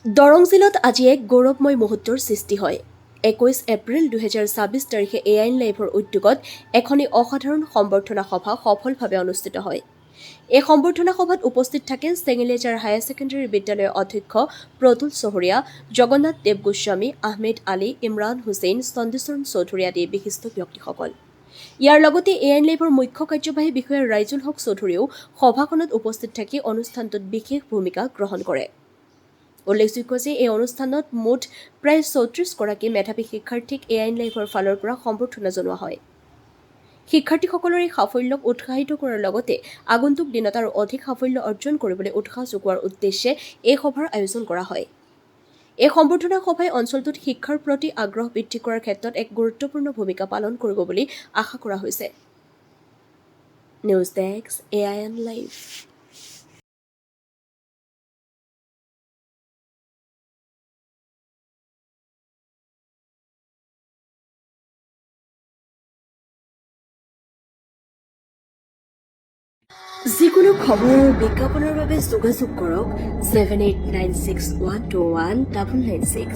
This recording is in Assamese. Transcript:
দৰং জিলাত আজি এক গৌৰৱময় মুহূৰ্তৰ সৃষ্টি হয়। 21 এপ্ৰিল 2026 তাৰিখে এআইন লাইভৰ উদ্যোগত এখনি অসাধাৰণ সম্বৰ্ধনা সভা সফলভাৱে অনুষ্ঠিত হয়। এই সম্বৰ্ধনা সভাত উপস্থিত থাকে চেঙেলীয়াজাৰ হায়াৰ ছেকেণ্ডেৰী বিদ্যালয়ৰ অধ্যক্ষ প্ৰতুল চহৰীয়া, জগন্নাথ দেৱ গোস্বামী, আহমেদ আলী, ইমৰান হুছেইন, চন্দ্ৰচৰণ চৌধুৰী আদি বিশিষ্ট ব্যক্তিসকল। ইয়াৰ লগতে এআইন লাইভৰ মুখ্য কাৰ্যবাহী বিষয়া ৰাইজুল হক চৌধুৰীয়েও সভাখনত উপস্থিত থাকি অনুষ্ঠানটোত বিশেষ ভূমিকা গ্ৰহণ কৰে। উল্লেখযোগ্য যে এই অনুষ্ঠানত মুঠ প্ৰায় ৩৪গৰাকী মেধাৱী শিক্ষাৰ্থীক এআইন লাইভৰ ফালৰ পৰা সম্বৰ্ধনা জনোৱা হয়। শিক্ষাৰ্থীসকলৰ এই সাফল্যক উৎসাহিত কৰাৰ লগতে আগন্তুক দিনত আৰু অধিক সাফল্য অৰ্জন কৰিবলৈ উৎসাহ যোগোৱাৰ উদ্দেশ্যে এই সভাৰ আয়োজন কৰা হয়। এই সম্বৰ্ধনা সভাই অঞ্চলটোত শিক্ষাৰ প্ৰতি আগ্ৰহ বৃদ্ধি কৰাৰ ক্ষেত্ৰত এক গুৰুত্বপূৰ্ণ ভূমিকা পালন কৰিব বুলি আশা কৰা হৈছে। News desk, AIN live. যিকোনো খবৰ আৰু বিজ্ঞাপনৰ বাবে যোগাযোগ কৰক 7896121996।